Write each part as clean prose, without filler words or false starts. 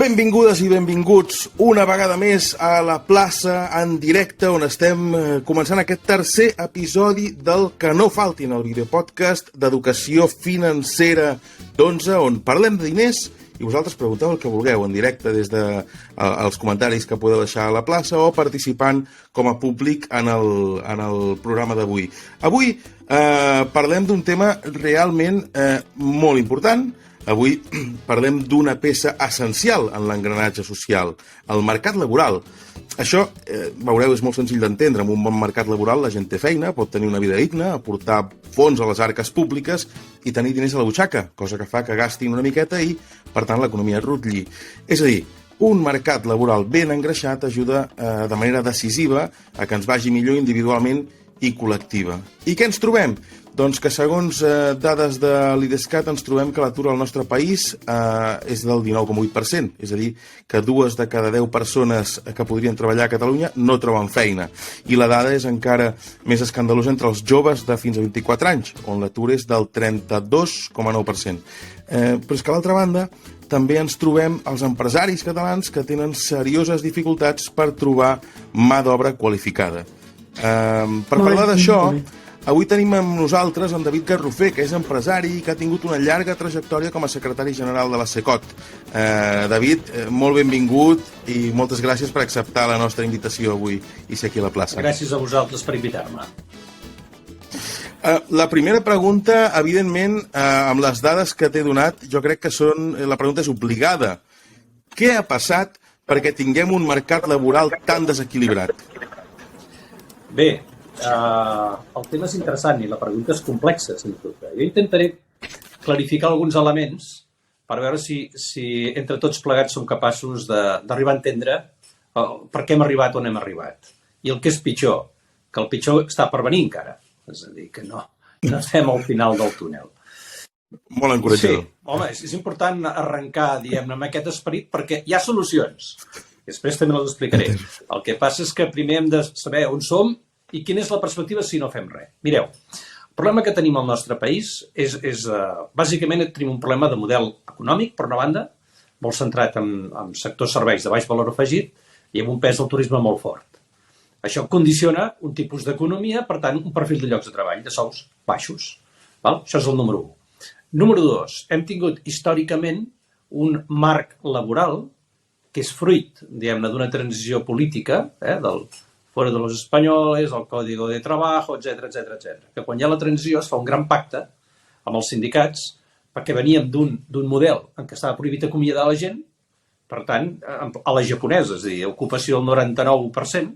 Benvingudes i benvinguts una vegada més a la plaça en directe on estem començant aquest tercer episodi del Que no faltin, el videopodcast d'educació financera d'11 on parlem de diners i vosaltres pregunteu el que vulgueu en directe des dels comentaris que podeu deixar a la plaça o participant com a públic en el programa d'avui. Avui parlem d'un tema realment molt important. Avui parlem d'una peça essencial en l'engranatge social, el mercat laboral. Això, veureu, és molt senzill d'entendre. Amb un bon mercat laboral la gent té feina, pot tenir una vida digna, aportar fons a les arques públiques i tenir diners a la butxaca, cosa que fa que gastin una miqueta i, per tant, l'economia rutlli. És a dir, un mercat laboral ben engreixat ajuda de manera decisiva a que ens vagi millor individualment i col·lectiva. I què ens trobem? Doncs que segons dades de l'IDESCAT ens trobem que l'atur al nostre país és del 19,8%, és a dir, que 2 de cada 10 persones que podrien treballar a Catalunya no troben feina. I la dada és encara més escandalosa entre els joves de fins a 24 anys, on l'atur és del 32,9%. Però és que a l'altra banda també ens trobem els empresaris catalans que tenen serioses dificultats per trobar mà d'obra qualificada. Per parlar d'això, avui tenim amb nosaltres en David Garrofer, que és empresari i que ha tingut una llarga trajectòria com a secretari general de la SECOT. David, molt benvingut i moltes gràcies per acceptar la nostra invitació avui i ser aquí a la plaça. Gràcies a vosaltres per invitar-me. La primera pregunta, evidentment, amb les dades que t'he donat, jo crec que la pregunta és obligada. Què ha passat perquè tinguem un mercat laboral tan desequilibrat? Bé, el tema és interessant i la pregunta és complexa, sens dubte. Jo intentaré clarificar alguns elements per veure si entre tots plegats som capaços d'arribar a entendre per què hem arribat on hem arribat. I el que és pitjor, que el pitjor està per venir encara. És a dir, que no estem al final del túnel. Molt encoratjador. Sí, home, és important arrencar, diguem-ne, amb aquest esperit perquè hi ha solucions. Després també les explicaré. El que passa és que primer hem de saber on som i quina és la perspectiva si no fem res. Mireu, el problema que tenim al nostre país és bàsicament tenim un problema de model econòmic, per una banda, molt centrat en sectors serveis de baix valor afegit i amb un pes del turisme molt fort. Això condiciona un tipus d'economia, per tant, un perfil de llocs de treball, de sous baixos. Val? Això és el número 1. Número 2, hem tingut històricament un marc laboral que és fruit, diguem-ne, d'una transició política, del fora de los espanyoles, el Código de Trabajo, etc. Que quan hi ha la transició es fa un gran pacte amb els sindicats perquè veníem d'un model en què estava prohibit acomiadar la gent, per tant, a la japonesa, és a dir, ocupació del 99%,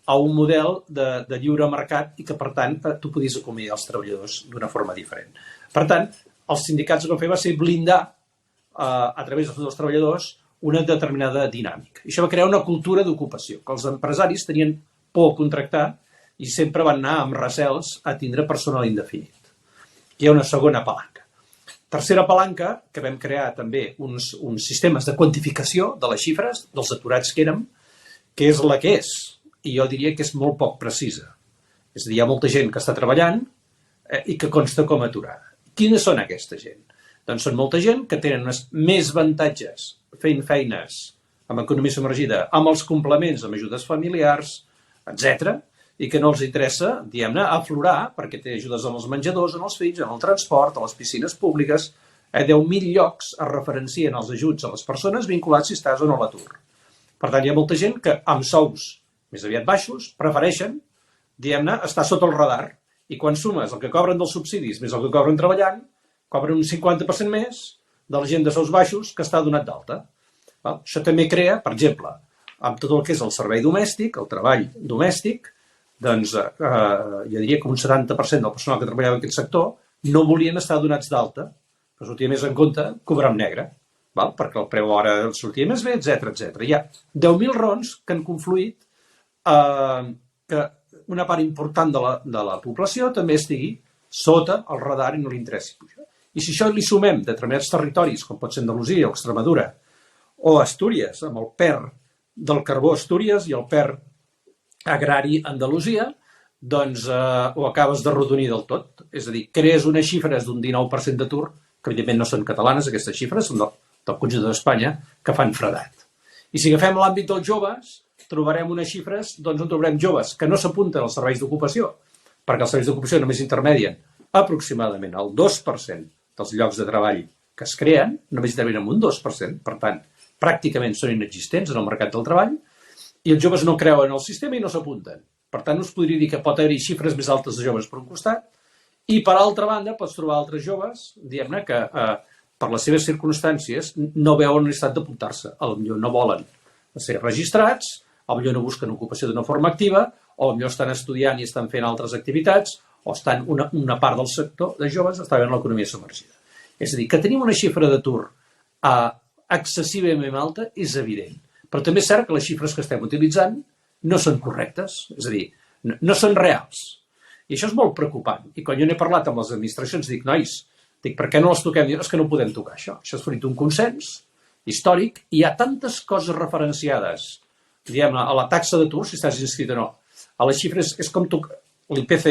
a un model de lliure mercat i que, per tant, tu podies acomiadar els treballadors d'una forma diferent. Per tant, els sindicats el que van fer va ser blindar a través dels treballadors una determinada dinàmica. I això va crear una cultura d'ocupació, que els empresaris tenien por a contractar i sempre van anar amb recels a tindre personal indefinit. Hi ha una segona palanca. Tercera palanca, que vam crear també uns sistemes de quantificació de les xifres, dels aturats que érem, que és la que és, i jo diria que és molt poc precisa. És a dir, hi ha molta gent que està treballant i que consta com aturada. Quines són aquesta gent? Doncs són molta gent que tenen més avantatges fent feines amb economia submergida, amb els complements, amb ajudes familiars, etc., i que no els interessa, diguem-ne, aflorar, perquè té ajudes als menjadors, en els fills, en el transport, a les piscines públiques. 10.000 llocs es referencien els ajuts a les persones vinculats si estàs o no a l'atur. Per tant, hi ha molta gent que amb sous més aviat baixos prefereixen, diguem-ne, estar sota el radar. I quan sumes el que cobren dels subsidis més el que cobren treballant, cobren un 50% més de la gent de sous baixos que està donat d'alta. Això també crea, per exemple, amb tot el que és el servei domèstic, el treball domèstic, doncs jo diria que un 70% del personal que treballava en aquest sector no volien estar donats d'alta, que sortia més en compte cobrar en negre, perquè el preu ara sortia més bé, etc. Hi ha 10.000 raons que han confluït que una part important de la població també estigui sota el radar i no li interessi pujar. I si això li sumem determinats territoris, com pot ser Andalusia o Extremadura, o Astúries, amb el PER del carbó Astúries i el PER agrari Andalusia, doncs ho acabes d'arrodonir del tot. És a dir, crees unes xifres d'un 19% d'atur, que evidentment no són catalanes, aquestes xifres, són del conjunt d'Espanya que fan fredat. I si agafem l'àmbit dels joves, trobarem unes xifres on trobarem joves que no s'apunten als serveis d'ocupació, perquè els serveis d'ocupació només intermedien aproximadament el 2% dels llocs de treball que es creen, només intervenen un 2%, per tant, pràcticament són inexistents en el mercat del treball, i els joves no creuen en el sistema i no s'apunten. Per tant, us podria dir que pot haver-hi xifres més altes de joves per un costat, i per altra banda pots trobar altres joves, diguem-ne, que per les seves circumstàncies no veuen necessitat d'apuntar-se. Potser no volen ser registrats, potser no busquen ocupació d'una forma activa, o potser estan estudiant i estan fent altres activitats, o estan una part del sector de joves està veient l'economia submergida. És a dir, que tenim una xifra d'atur excessivament alta és evident. Però també és cert que les xifres que estem utilitzant no són correctes, és a dir, no són reals. I això és molt preocupant. I quan jo n'he parlat amb les administracions, dic, nois, per què no les toquem? Diuen, és que no podem tocar això. Això és fruit d'un consens històric i hi ha tantes coses referenciades, diguem, a la taxa d'atur, si estàs inscrit o no. A les xifres és com l'IPC,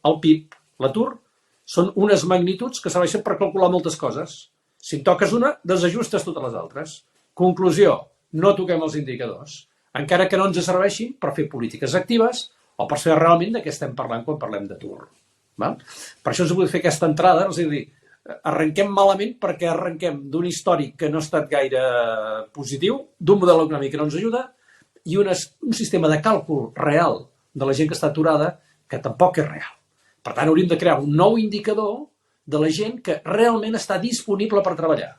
el PIB, l'atur, són unes magnituds que serveixen per calcular moltes coses. Si en toques una, desajustes totes les altres. Conclusió, no toquem els indicadors, encara que no ens serveixin per fer polítiques actives o per saber realment de què estem parlant quan parlem d'atur. Per això us vull fer aquesta entrada, és a dir, arrenquem malament perquè arrenquem d'un històric que no ha estat gaire positiu, d'un model econòmic que no ens ajuda i un sistema de càlcul real de la gent que està aturada que tampoc és real. Per tant, hauríem de crear un nou indicador de la gent que realment està disponible per treballar.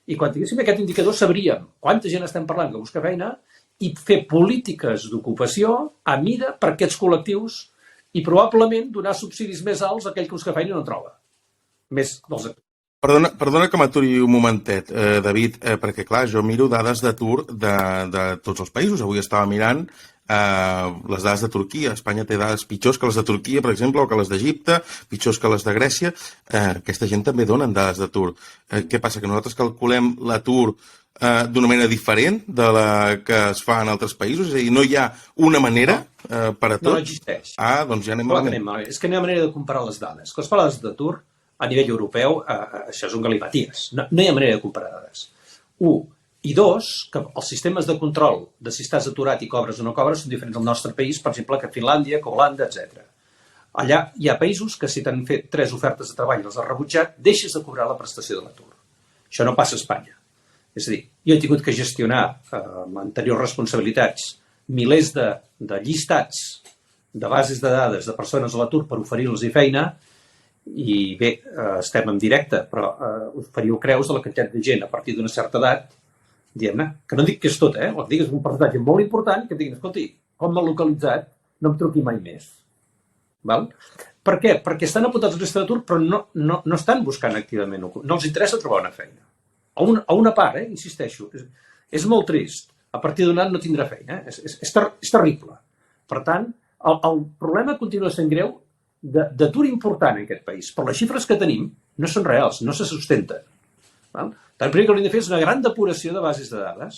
I quan tinguéssim aquest indicador sabríem quanta gent estem parlant que busca feina i fer polítiques d'ocupació a mida per aquests col·lectius i probablement donar subsidis més alts a aquell que busca feina i no troba. Més dels actors. Perdona que m'aturi un momentet, David, perquè clar, jo miro dades d'atur de tots els països. Avui estava mirant les dades de Turquia. Espanya té dades pitjors que les de Turquia, per exemple, o que les d'Egipte, pitjors que les de Grècia. Aquesta gent també donen dades d'atur. Què passa? Que nosaltres calculem l'atur d'una manera diferent de la que es fa en altres països? És a dir, no hi ha una manera per a tot? No existeix. Doncs ja anem malament. És que no hi ha manera de comparar les dades. Quan es parla d'atur, a nivell europeu, això és un galimaties. No hi ha manera de comparar dades. 1. I 2, que els sistemes de control de si estàs aturat i cobres o no cobres són diferents al nostre país, per exemple, que Finlàndia, que Holanda, etc. Allà hi ha països que si t'han fet 3 ofertes de treball i les has rebutjat, deixes de cobrar la prestació de l'atur. Això no passa a Espanya. És a dir, jo he tingut que gestionar amb anteriors responsabilitats milers de llistats de bases de dades de persones a l'atur per oferir-los feina i bé, estem en directe, però oferiu creus de la quantitat de gent a partir d'una certa edat, diguem-ne, que no dic que és tot, el que dic és un percentatge molt important, que diguin, escolti, com m'ha localitzat, no em truqui mai més. Val? Per què? Perquè estan apuntats a la llista d'atur, però no estan buscant activament, no els interessa trobar una feina. A una part, insisteixo, és molt trist. A partir d'un any no tindrà feina, és terrible. Per tant, el problema continua sent greu d'atur important en aquest país, però les xifres que tenim no són reals, no se sustenten. Tant el primer que hauríem de fer és una gran depuració de bases de dades,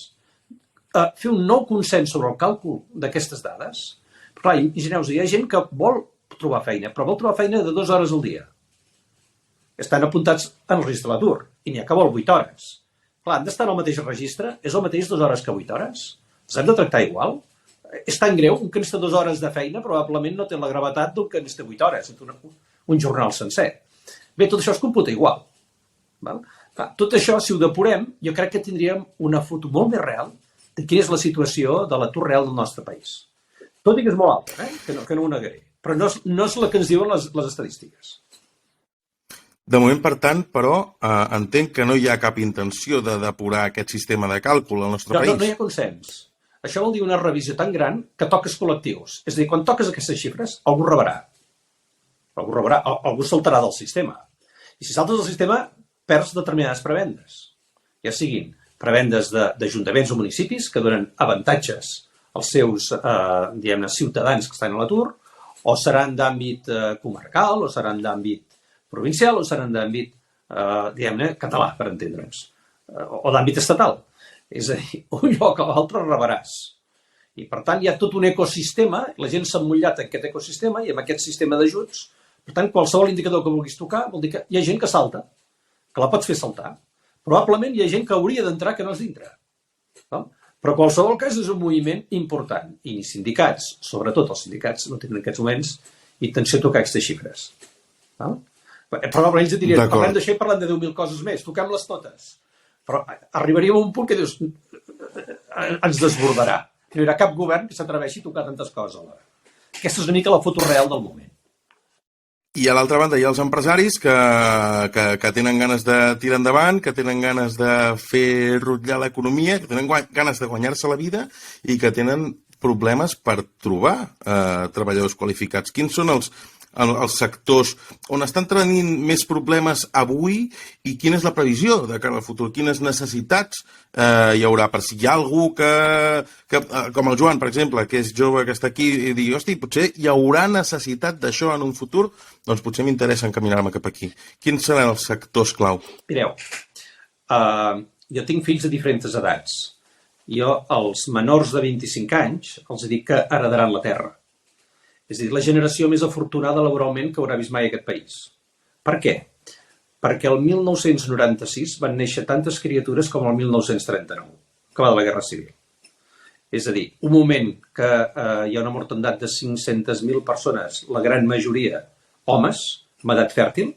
fer un nou consens sobre el càlcul d'aquestes dades. Però clar, imagineu-vos, hi ha gent que vol trobar feina, però vol trobar feina de 2 hores al dia. Estan apuntats en el registre de l'atur, i n'hi ha que vol 8 hores. Clar, han d'estar en el mateix registre? És el mateix 2 hores que 8 hores? Els hem de tractar igual? És tan greu, un que necessita 2 hores de feina probablement no té la gravetat d'un que necessita 8 hores, un jornal sencer. Bé, tot això es computa igual. Val? Tot això, si ho depurem, jo crec que tindríem una foto molt més real de quina és la situació de l'atur real del nostre país. Tot i que és molt alta, que no ho negaré, però no és la que ens diuen les estadístiques. De moment, per tant, però, entenc que no hi ha cap intenció de depurar aquest sistema de càlcul al nostre país. No hi ha consens. Això vol dir una revisió tan gran que toques col·lectius. És a dir, quan toques aquestes xifres, algú rebrà. Algú saltarà del sistema. I si saltes del sistema, perds determinades prebendes. Ja siguin prebendes d'ajuntaments o municipis que donen avantatges als seus ciutadans que estan a l'atur, o seran d'àmbit comarcal, o seran d'àmbit provincial, o seran d'àmbit català, per entendre'ns, o d'àmbit estatal. És a dir, un lloc a l'altre rebràs. I, per tant, hi ha tot un ecosistema, la gent s'ha emmotllat en aquest ecosistema i en aquest sistema d'ajuts. Per tant, qualsevol indicador que vulguis tocar vol dir que hi ha gent que salta, que la pots fer saltar. Probablement hi ha gent que hauria d'entrar que no és dintre. Però en qualsevol cas és un moviment important. I ni sindicats, sobretot els sindicats, no tenen en aquests moments intenció de tocar aquestes xifres. Probablement ells et dirien, parlem d'això i parlem de 10.000 coses més, toquem-les totes. Però arribaríem a un punt que dius, ens desbordarà. No hi haurà cap govern que s'atreveixi a tocar tantes coses alhora. Aquesta és una mica la foto real del moment. I a l'altra banda hi ha els empresaris que tenen ganes de tirar endavant, que tenen ganes de fer rutllar l'economia, que tenen ganes de guanyar-se la vida i que tenen problemes per trobar treballadors qualificats. Quins són els sectors on estan tenint més problemes avui i quina és la previsió de cara al futur? Quines necessitats hi haurà? Per si hi ha algú que com el Joan, per exemple, que és jove, que està aquí i digui, hosti, potser hi haurà necessitat d'això en un futur, doncs potser m'interessa encaminar-me cap aquí. Quins seran els sectors clau? Mireu, jo tinc fills de diferents edats. Jo, als menors de 25 anys, els dic que heredaran la terra. És a dir, la generació més afortunada laboralment que haurà vist mai aquest país. Per què? Perquè el 1996 van néixer tantes criatures com el 1939, que va de la Guerra Civil. És a dir, un moment que hi ha una mortandat de 500.000 persones, la gran majoria homes, amb edat fèrtil,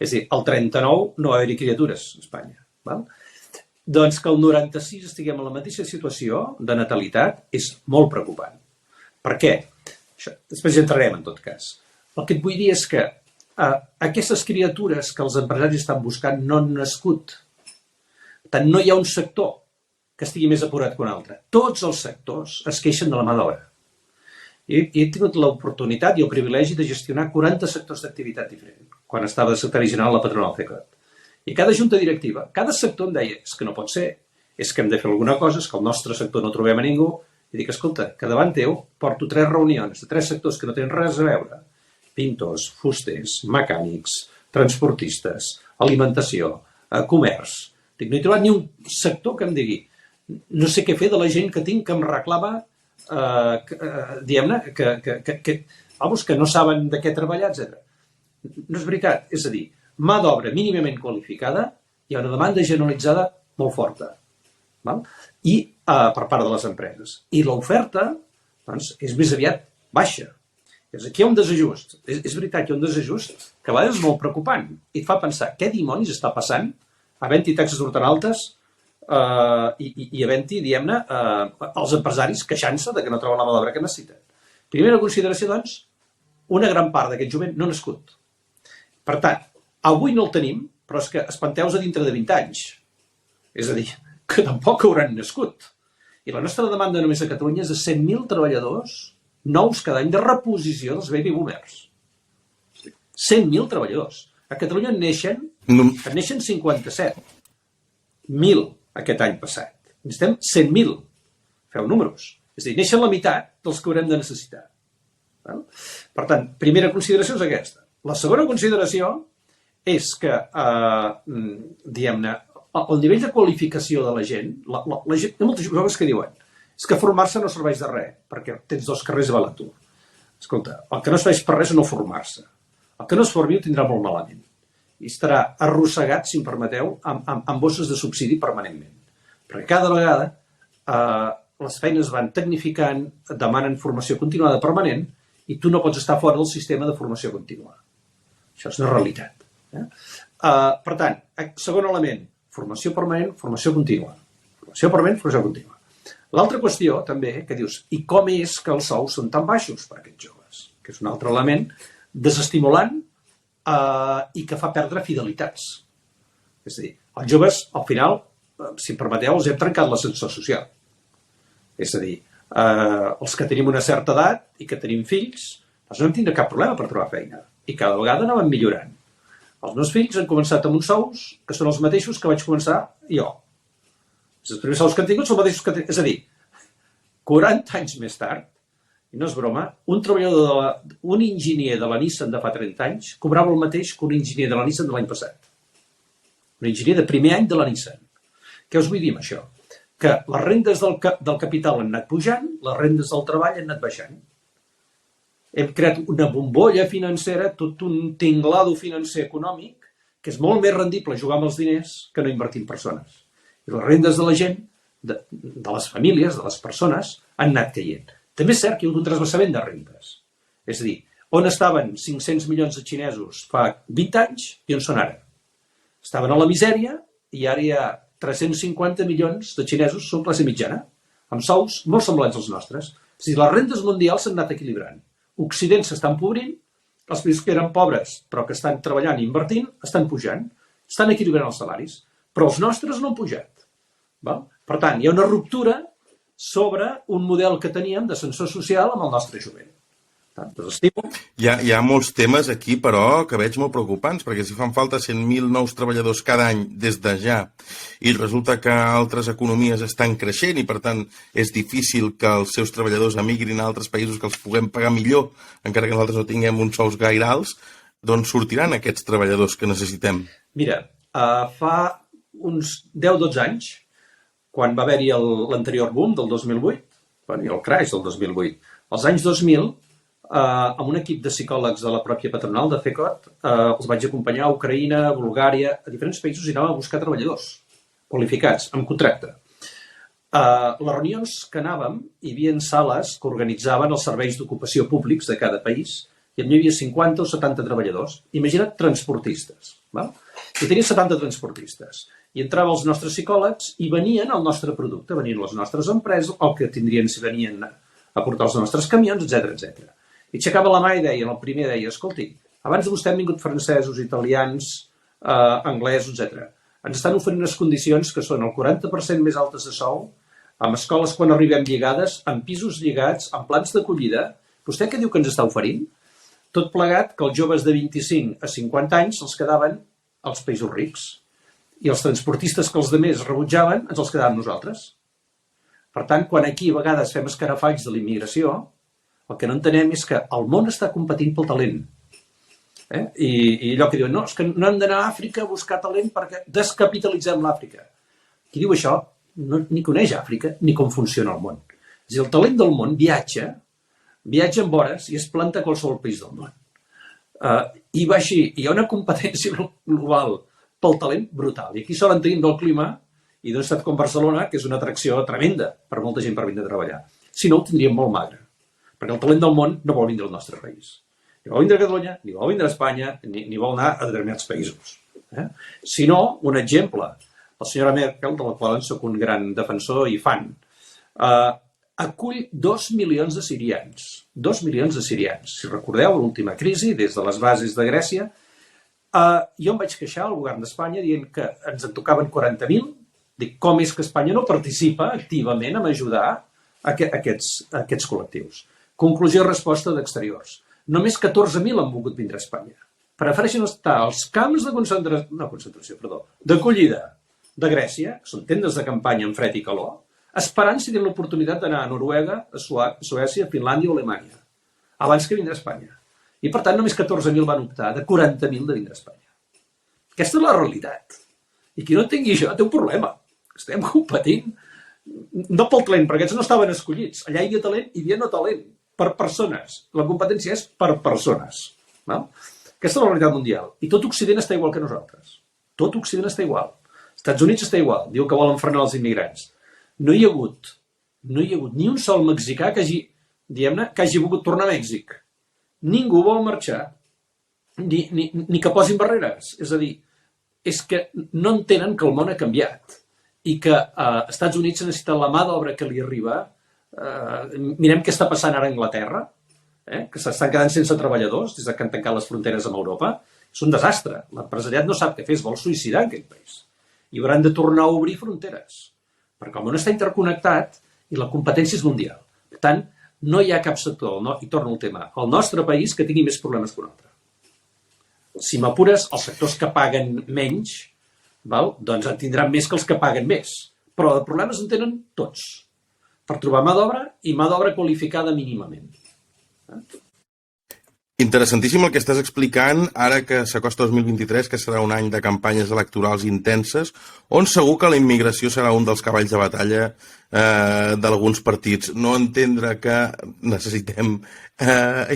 és a dir, el 39 no va haver-hi criatures a Espanya. Val? Doncs que el 96 estiguem en la mateixa situació de natalitat és molt preocupant. Per què? Després hi entrarem, en tot cas. El que et vull dir és que aquestes criatures que els empresaris estan buscant no han nascut. Per tant, no hi ha un sector que estigui més apurat que un altre. Tots els sectors es queixen de la mà d'obra. I he tingut l'oportunitat i el privilegi de gestionar 40 sectors d'activitat diferent, quan estava de secretari general a la patronal CECOT. I cada junta directiva, cada sector em deia, és que no pot ser, és que hem de fer alguna cosa, és que al nostre sector no trobem a ningú. I dic, escolta, que davant teu porto 3 reunions de 3 sectors que no tenen res a veure. Pintors, fusters, mecànics, transportistes, alimentació, comerç. Dic, no he trobat ni un sector que em digui no sé què fer de la gent que tinc que em reclama, diguem-ne, que no saben de què treballar, etc. No és veritat. És a dir, mà d'obra mínimament qualificada, hi ha una demanda generalitzada molt forta. Val? I per part de les empreses. I l'oferta doncs, és més aviat baixa. Aquí hi ha un desajust. És veritat que hi ha un desajust que a vegades és molt preocupant i et fa pensar què dimonis està passant havent-hi taxes tan altes i havent-hi, diguem-ne, els empresaris queixant-se de que no troben la mà d'obra que necessiten. Primera consideració, doncs, una gran part d'aquest jovent no ha nascut. Per tant, avui no el tenim, però és que espanteu-vos a dintre de 20 anys. És a dir, que tampoc hauran nascut. I la nostra demanda només a Catalunya és de 100.000 treballadors nous cada any de reposició dels baby boomers. 100.000 treballadors. A Catalunya en neixen 57.000 aquest any passat. Necessitem 100.000. Feu números. És a dir, neixen la meitat dels que haurem de necessitar. Per tant, primera consideració és aquesta. La segona consideració és que, diguem-ne, el nivell de qualificació de la gent, la gent, hi ha moltes joves que diuen és que formar-se no serveix de res, perquè tens 2 carrers a l'atur. Escolta, el que no serveix per res és no formar-se. El que no es formi ho tindrà molt malament. I estarà arrossegat, si em permeteu, amb bosses de subsidi permanentment. Perquè cada vegada les feines van tecnificant, demanen formació continuada permanent, i tu no pots estar fora del sistema de formació contínua. Això és una realitat. Per tant, segon element, formació permanent, formació contínua. Formació permanent, formació contínua. L'altra qüestió, també, que dius, i com és que els sous són tan baixos per a aquests joves? Que és un altre element desestimulant i que fa perdre fidelitats. És a dir, els joves, al final, si em permeteu, els hem trencat l'ascensor social. És a dir, els que tenim una certa edat i que tenim fills, doncs no hem tingut cap problema per trobar feina. I cada vegada anaven millorant. Els meus fills han començat amb uns sous que són els mateixos que vaig començar jo. Els primers sous que han tingut són els mateixos que... És a dir, 40 anys més tard, i no és broma, un enginyer de la Nissan de fa 30 anys cobrava el mateix que un enginyer de la Nissan de l'any passat. Un enginyer de primer any de la Nissan. Què us vull dir amb això? Que les rendes del capital han anat pujant, les rendes del treball han anat baixant. Hem creat una bombolla financera, tot un tinglado financer econòmic, que és molt més rendible jugar amb els diners que no invertir en persones. I les rendes de la gent, de les famílies, de les persones, han anat caient. També és cert que hi ha hagut un transvasament de rendes. És a dir, on estaven 500 milions de xinesos fa 20 anys i on són ara? Estaven a la misèria i ara hi ha 350 milions de xinesos, són classe mitjana, amb sous molt semblants als nostres. És a dir, les rendes mundials s'han anat equilibrant. Occident s'està empobrint, els països que eren pobres però que estan treballant i invertint estan pujant, estan equilibrant els salaris, però els nostres no han pujat. Val? Per tant, hi ha una ruptura sobre un model que teníem d'ascensor social amb el nostre jovent. Tant desestimo. Hi ha molts temes aquí, però, que veig molt preocupants, perquè si fan falta 100.000 nous treballadors cada any des de ja, i resulta que altres economies estan creixent i, per tant, és difícil que els seus treballadors emigrin a altres països que els puguem pagar millor, encara que nosaltres no tinguem uns sous gaire alts, d'on sortiran aquests treballadors que necessitem? Mira, fa uns 10-12 anys, quan va haver-hi l'anterior boom del 2008, i el crash del 2008, als anys 2000, amb un equip de psicòlegs de la pròpia patronal de FECOT, els vaig acompanyar a Ucraïna, a Bulgària, a diferents països i anàvem a buscar treballadors qualificats, amb contracte. Les reunions que anàvem, hi havia sales que organitzaven els serveis d'ocupació públics de cada país i hi havia 50 o 70 treballadors. Imagina't transportistes. Val? I tenia 70 transportistes. I entraven els nostres psicòlegs i venien al nostre producte, venien les nostres empreses, el que tindrien si venien a portar els nostres camions, etc. I aixecava la mà i deia, el primer deia, escolti, abans de vostè han vingut francesos, italians, anglesos, etc. Ens estan oferint unes condicions que són el 40% més altes de sou, amb escoles quan arribem lligades, amb pisos lligats, amb plans d'acollida. Vostè què diu que ens està oferint? Tot plegat que els joves de 25 a 50 anys els quedaven als països rics i els transportistes que els altres rebutjaven ens els quedàvem nosaltres. Per tant, quan aquí a vegades fem escarafalls de la immigració, el que no entenem és que el món està competint pel talent. I allò que diuen, no, és que no hem d'anar a Àfrica a buscar talent perquè descapitalitzem l'Àfrica. Qui diu això ni coneix Àfrica ni com funciona el món. És a dir, el talent del món viatja en vores i es planta a qualsevol país del món. I va així, hi ha una competència global pel talent brutal. I aquí solen tenir del clima i d'un estat com Barcelona, que és una atracció tremenda per molta gent per vindre a treballar. Si no, ho tindríem molt magre, perquè el talent del món no vol vindre al nostre país. Ni vol vindre a Catalunya, ni vol vindre a Espanya, ni vol anar a determinats països. Si no, un exemple, la senyora Merkel, de la qual soc un gran defensor i fan, acull 2 milions de sirians. 2 milions de sirians. Si recordeu, l'última crisi, des de les bases de Grècia, jo em vaig queixar al govern d'Espanya dient que ens en tocaven 40.000. Dic, com és que Espanya no participa activament en ajudar aquests col·lectius? Conclusió i resposta d'exteriors. Només 14.000 han volgut vindre a Espanya. Prefereixen estar als camps d'acollida de Grècia, que són tendes de campanya en fred i calor, esperant si tenen l'oportunitat d'anar a Noruega, a Suècia, a Finlàndia o Alemanya, abans que vindre a Espanya. I per tant només 14.000 van optar de 40.000 de vindre a Espanya. Aquesta és la realitat. I qui no tingui això té un problema. Estem competint no pel talent, perquè aquests no estaven escollits. Allà hi havia talent i hi havia no talent, per persones. La competència és per persones. Val? Aquesta és la realitat mundial. I tot Occident està igual que nosaltres. Tot Occident està igual. Els Estats Units està igual. Diu que volen frenar els immigrants. No hi ha hagut ni un sol mexicà que hagi volgut tornar a Mèxic. Ningú vol marxar. Ni que posin barreres. És a dir, és que no entenen que el món ha canviat i que als Estats Units necessita la mà d'obra que li arriba. Mirem què està passant ara a Anglaterra, que s'estan quedant sense treballadors des que han tancat les fronteres amb Europa. És un desastre. L'empresariat no sap què fer, es vol suïcidar en aquest país. I hauran de tornar a obrir fronteres, perquè el món està interconnectat i la competència és mundial. Per tant, no hi ha cap sector, i torno al tema, al nostre país que tingui més problemes que un altre. Si m'apures, els sectors que paguen menys, doncs en tindran més que els que paguen més. Però de problemes en tenen tots, per trobar mà d'obra i mà d'obra qualificada mínimament. Interessantíssim el que estàs explicant ara que s'acosta 2023, que serà un any de campanyes electorals intenses, on segur que la immigració serà un dels cavalls de batalla d'alguns partits. No entendre que necessitem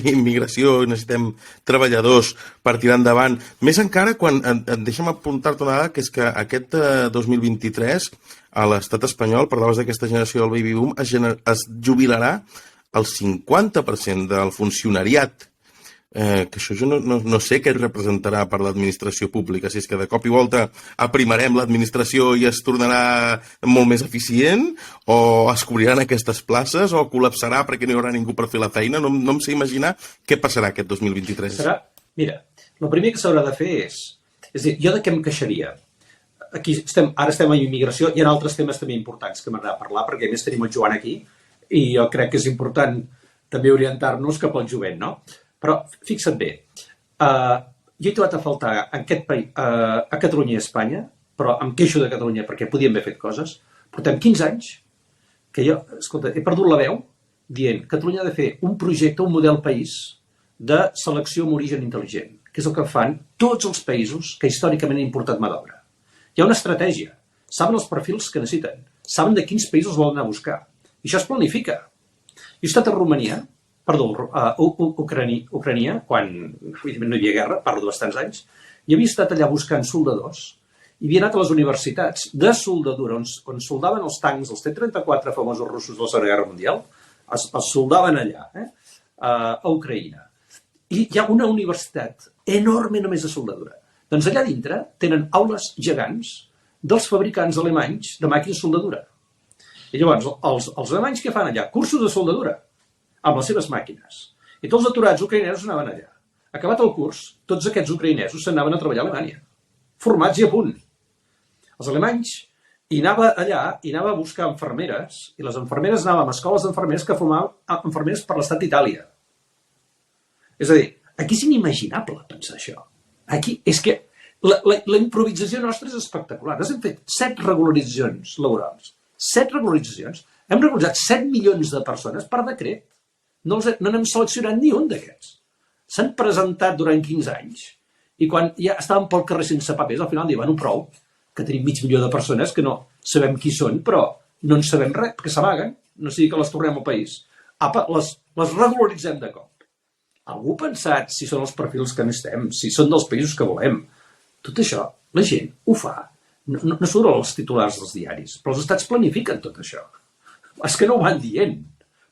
immigració, necessitem treballadors per tirar endavant. Més encara quan, deixa'm apuntar-te una dada, que és que aquest 2023 a l'estat espanyol, parlaves d'aquesta generació del baby boom, es jubilarà el 50% del funcionariat. Que això jo no sé què representarà per l'administració pública, si és que de cop i volta aprimarem l'administració i es tornarà molt més eficient, o es cobriran aquestes places, o col·lapsarà perquè no hi haurà ningú per fer la feina. No em sé imaginar què passarà aquest 2023. Mira, el primer que s'haurà de fer és a dir, jo de què em queixaria? Ara estem a immigració, hi ha altres temes també importants que m'agrada parlar, perquè a més tenim el Joan aquí, i jo crec que és important també orientar-nos cap al jovent, no? Però fixa't bé, jo he trobat a faltar en aquest país, a Catalunya i a Espanya, però em queixo de Catalunya perquè podíem haver fet coses. Portem 15 anys que jo, escolta, he perdut la veu dient que Catalunya ha de fer un projecte, un model país de selecció amb origen intel·ligent, que és el que fan tots els països que històricament han importat mà d'obra. Hi ha una estratègia, saben els perfils que necessiten, saben de quins països volen anar a buscar, i això es planifica. Jo he estat a Romania, Ucrània, quan no hi havia guerra, parlo de bastants anys, i havia estat allà buscant soldadors, i havia anat a les universitats de soldadura, on soldaven els tancs, els T-34 famosos russos de la Segona Guerra Mundial, els soldaven allà, a Ucraïna. I hi ha una universitat enorme només de soldadura. Doncs allà dintre tenen aules gegants dels fabricants alemanys de màquines de soldadura. I llavors, els alemanys què fan allà? Cursos de soldadura, amb les seves màquines. I tots els aturats ucraïnesos anaven allà. Acabat el curs, tots aquests ucraïnesos s'anaven a treballar a Alemanya, formats i a punt. Els alemanys anava allà i anava a buscar infermeres, i les infermeres anaven a escoles d'infermers que formaven infermers per l'estat d'Itàlia. És a dir, aquí és inimaginable pensar això. Aquí és que la improvisació nostra és espectacular. Nosaltres hem fet 7 regularitzacions laborals. 7 regularitzacions. Hem regularitzat 7 milions de persones per decret. No n'hem seleccionat ni un d'aquests. S'han presentat durant 15 anys i quan ja estàvem pel carrer sense papers, al final diuen, bueno, prou, que tenim mig milió de persones que no sabem qui són, però no en sabem res, perquè s'amaguen, no sigui que les tornem al país. Apa, les regularitzem de cop. Algú ha pensat si són els perfils que necessitem, si són dels països que volem. Tot això, la gent ho fa. No surt als titulars dels diaris, però els estats planifiquen tot això. És que no ho van dient,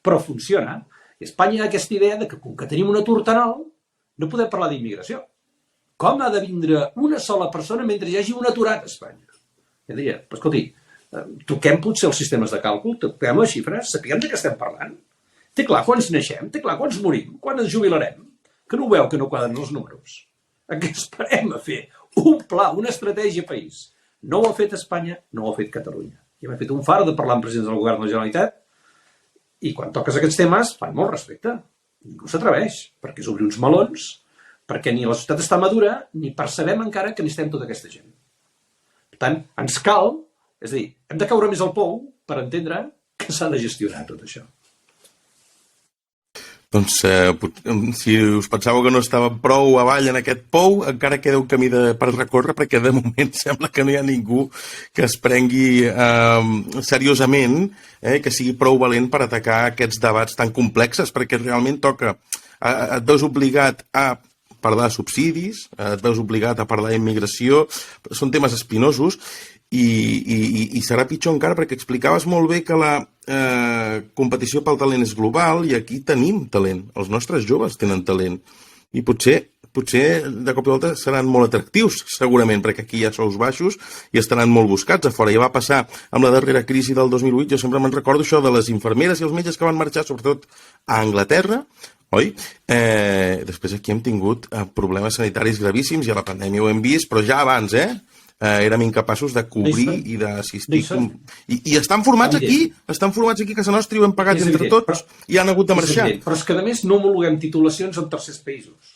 però funciona. I Espanya hi ha aquesta idea de que, com que tenim un atur tan alt, no podem parlar d'immigració. Com ha de vindre una sola persona mentre hi hagi un aturat a Espanya? Jo diria, però escolti, toquem potser els sistemes de càlcul, toquem les xifres, sapiguem de què estem parlant. Té clar quants neixem, té clar quants morim, quan ens jubilarem, que no ho veu que no quadren els números. A què esperem a fer un pla, una estratègia país? No ho ha fet Espanya, no ho ha fet Catalunya. Ja m'he fet un far de parlar amb presidents del govern de la Generalitat i quan toques aquests temes fan molt respecte. Ningú s'atreveix, perquè és obrir uns melons, perquè ni la societat està madura ni percebem encara que necessitem tota aquesta gent. Per tant, ens cal, és a dir, hem de caure més al pou per entendre que s'ha de gestionar tot això. Doncs si us pensàveu que no estava prou avall en aquest pou, encara queda un camí per recórrer, perquè de moment sembla que no hi ha ningú que es prengui seriosament, que sigui prou valent per atacar aquests debats tan complexes, perquè realment toca, et veus obligat a parlar de subsidis, et veus obligat a parlar d'immigració, són temes espinosos, i serà pitjor encara perquè explicaves molt bé que la competició pel talent és global i aquí tenim talent, els nostres joves tenen talent i potser de cop i volta seran molt atractius segurament perquè aquí hi ha sous baixos i estaran molt buscats a fora. Ja va passar amb la darrera crisi del 2008, jo sempre me'n recordo això de les infermeres i els metges que van marxar sobretot a Anglaterra, oi? Després aquí hem tingut problemes sanitaris gravíssims i a la pandèmia ho hem vist, però ja abans, érem incapaços de cobrir i d'assistir. I estan formats aquí, a casa nostra i ho hem pagat entre tots i han hagut de marxar. Però és que a més no homologuem titulacions en tercers països,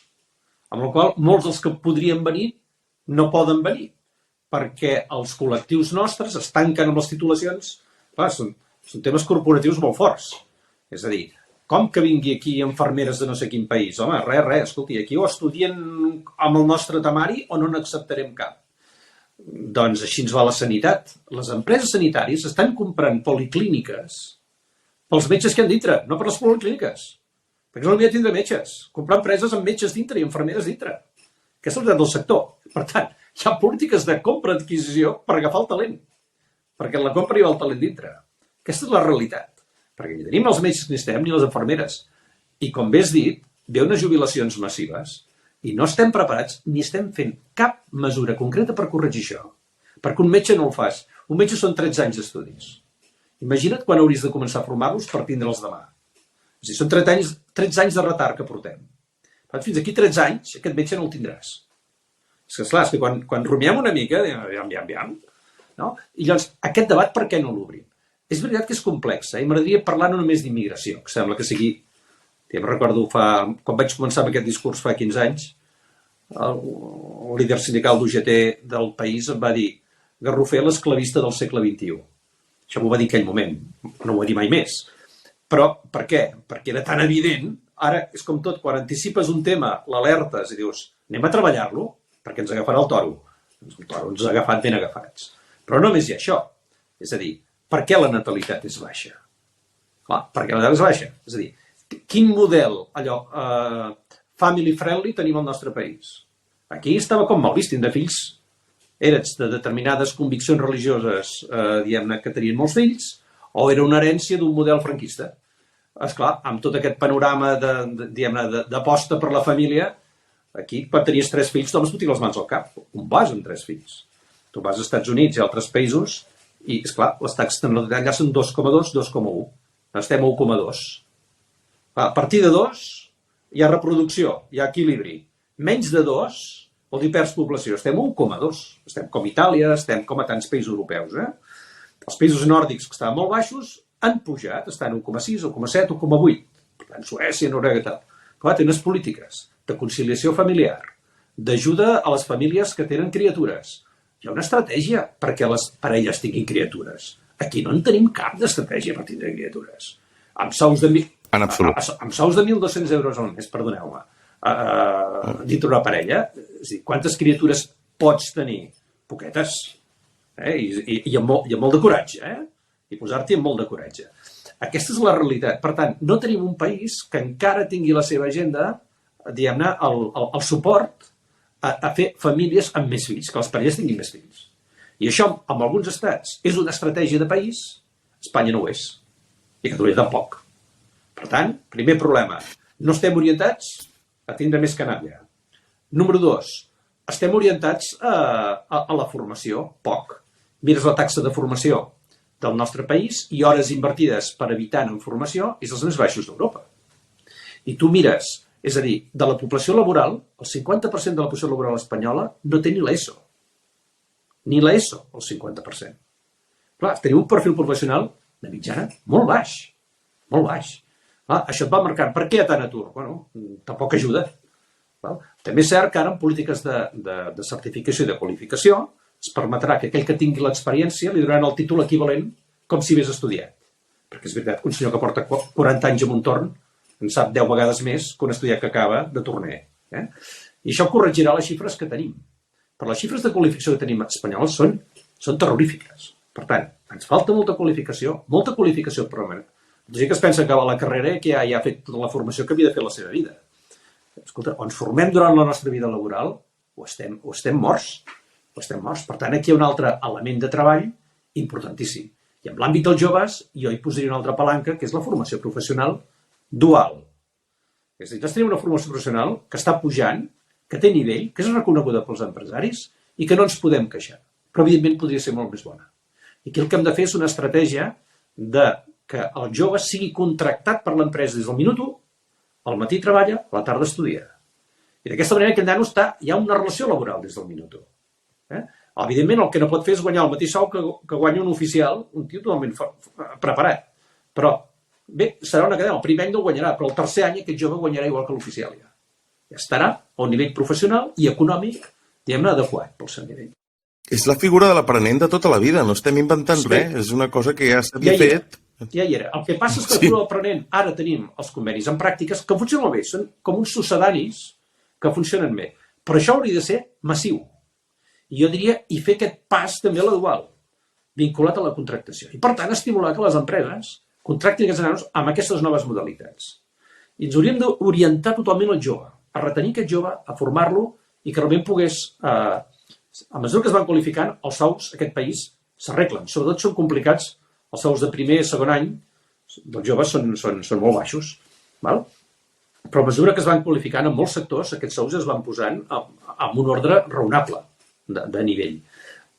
amb la qual molts dels que podrien venir no poden venir, perquè els col·lectius nostres es tanquen amb les titulacions. Clar, són temes corporatius molt forts. És a dir, Com que vingui aquí infermeres de no sé quin país? Home, res, escolti, aquí o estudien amb el nostre temari o no n'acceptarem cap. Doncs així ens va la sanitat. Les empreses sanitàries estan comprant policlíniques pels metges que han dintre, no per les policlíniques. Perquè no n'hi ha tindre metges. Comprar empreses amb metges dintre i infermeres dintre. Aquesta és la realitat del sector. Per tant, hi ha polítiques de compra-adquisició per agafar el talent. Perquè en la compra hi va el talent dintre. Aquesta és la realitat. Perquè ni tenim els metges ni estem, ni les infermeres. I com bé has dit, ve unes jubilacions massives i no estem preparats ni estem fent cap mesura concreta per corregir això. Perquè un metge no el fas. Un metge són 13 anys d'estudis. Imagina't quan hauries de començar a formar-los per tindre'ls demà. És a dir, són 13 anys de retard que portem. Fins aquí 13 anys, aquest metge no el tindràs. És que, esclar, és que quan rumiem una mica, no? I llavors, aquest debat per què no l'obrim? És veritat que és complex, i m'agradaria parlar no només d'immigració, que sembla que sigui... Ja em recordo, quan vaig començar amb aquest discurs fa 15 anys, el líder sindical d'UGT del país em va dir Garrofer, l'esclavista del segle XXI. Això m'ho va dir en aquell moment, no ho va dir mai més. Però per què? Perquè era tan evident, ara és com tot, quan anticipes un tema, l'alertes i dius anem a treballar-lo, perquè ens agafarà el toro. El toro ens ha agafat ben agafats. Però no només hi ha això. És a dir, per què la natalitat és baixa? Clar, per què la natalitat és baixa? És a dir, quin model family friendly tenim al nostre país? Aquí estava com mal vist, tindre fills. Eres de determinades conviccions religioses, diguem-ne, que tenien molts fills, o era una herència d'un model franquista? Esclar, amb tot aquest panorama d'aposta per la família, aquí, quan tenies 3 fills, tothom es fotia les mans al cap. On vas amb 3 fills? Tu vas als Estats Units i altres països i, esclar, les taxes de natalitat allà són 2,2, 2,1. Estem a 1,2. A partir de 2 hi ha reproducció, hi ha equilibri. Menys de 2 vol dir perds població. Estem a 1,2. Estem com Itàlia, estem com a tants països europeus. Els països nòrdics, que estaven molt baixos, han pujat, estan 1,6, 1,7, 1,8. Per tant, Suècia, Noruega i tal. Clar, té unes polítiques de conciliació familiar, d'ajuda a les famílies que tenen criatures. Hi ha una estratègia perquè les parelles tinguin criatures. Aquí no en tenim cap d'estratègia per tindre criatures. Amb sous de 1.200 euros al mes, perdoneu-me, dintre una parella, és a dir, quantes criatures pots tenir? Poquetes. I amb molt de coratge, i posar-t'hi amb molt de coratge. Aquesta és la realitat. Per tant, no tenim un país que encara tingui la seva agenda, diguem-ne, el suport a fer famílies amb més fills, que les parelles tinguin més fills. I això, en alguns estats, és una estratègia de país, Espanya no ho és. I Catalunya tampoc. Per tant, primer problema, no estem orientats a tindre més canalla. Número 2, estem orientats a la formació, poc. Mires la taxa de formació del nostre país i hores invertides per habitant en formació és dels més baixos d'Europa. I tu mires, és a dir, de la població laboral, el 50% de la població laboral espanyola no té ni l'ESO. Ni l'ESO, el 50%. Clar, tenim un perfil professional de mitjana molt baix. Molt baix. Clar, això et va marcant. Per què hi ha tant atur? Bueno, tampoc ajuda. També és cert que ara en polítiques de certificació i de qualificació es permetrà que aquell que tingui l'experiència li donaran el títol equivalent com si hagués estudiat. Perquè és veritat que un senyor que porta 40 anys en un torn en sap 10 vegades més que un estudiant que acaba de torner. I això corregirà les xifres que tenim. Però les xifres de qualificació que tenim espanyoles són terrorífiques. Per tant, ens falta molta qualificació permanent. La gent que es pensa que va a la carrera i que ja ha fet tota la formació que havia de fer la seva vida. Escolta, o ens formem durant la nostra vida laboral o estem morts. Per tant, aquí hi ha un altre element de treball importantíssim. I en l'àmbit dels joves, jo hi posaria una altra palanca, que és la formació professional dual. És a dir, tenim una formació professional que està pujant, que té nivell, que és reconeguda pels empresaris i que no ens podem queixar. Però, evidentment, podria ser molt més bona. I aquí el que hem de fer és una estratègia de que el jove sigui contractat per l'empresa des del minut 1, al matí treballa, a la tarda estudia. I d'aquesta manera aquest nano hi ha una relació laboral des del minut 1. Evidentment, el que no pot fer és guanyar el mateix sou que guanya un oficial, un tio totalment preparat. Però, bé, serà una cadena. El primer any no guanyarà, però el tercer any aquest jove guanyarà igual que l'oficial ja. Estarà a un nivell professional i econòmic, diguem-ne, adequat pel seu nivell. És la figura de l'aprenent de tota la vida, no estem inventant res, és una cosa que ja s'havia fet Ja hi era. El que passa és que aprenent, ara tenim els convenis en pràctiques que funcionen molt bé, són com uns succedanis que funcionen bé. Però això hauria de ser massiu. I jo diria, i fer aquest pas també a la dual, vinculat a la contractació. I per tant, estimular que les empreses contractin aquests nanos amb aquestes noves modalitats. I ens hauríem d'orientar totalment al jove, a retenir aquest jove, a formar-lo i que realment pogués, a mesura que es van qualificant, els sous aquest país s'arreglen. Sobretot són complicats els sous de primer i segon any dels joves són molt baixos. Val? Però a mesura que es van qualificant en molts sectors, aquests sous es van posant amb un ordre raonable de nivell.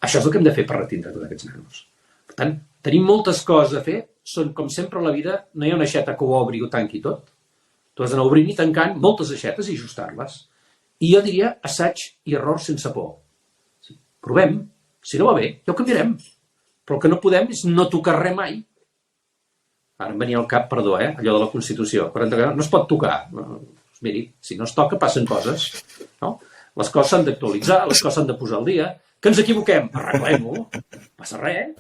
Això és el que hem de fer per retindre tots aquests nanos. Per tant, tenim moltes coses a fer. Són, com sempre a la vida, no hi ha una aixeta que ho obri i ho tanqui tot. Tu has d'anar obrint i tancant moltes aixetes i ajustar-les. I jo diria assaig i error sense por. Provem. Si no va bé, ja ho canviarem. Però el que no podem és no tocar res mai. Ara em venia al cap, perdó, allò de la Constitució. 40 no es pot tocar. Miri, si no es toca, passen coses. No? Les coses s'han d'actualitzar, les coses s'han de posar al dia. Que ens equivoquem, arreglem-ho. Passa res.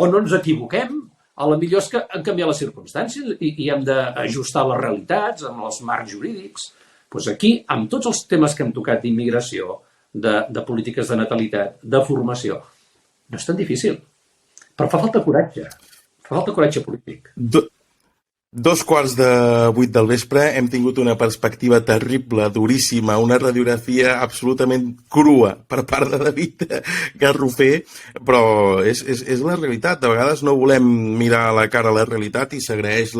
O no ens equivoquem. A la millor és que han canviat les circumstàncies i hem d'ajustar les realitats amb els marcs jurídics. Doncs aquí, amb tots els temes que hem tocat d'immigració, de polítiques de natalitat, de formació, no és tan difícil. Però fa falta coratge. Fa falta coratge polític. 7:15 del vespre, hem tingut una perspectiva terrible, duríssima, una radiografia absolutament crua per part de David Garrofer, però és la realitat. De vegades no volem mirar a la cara la realitat i s'agraeix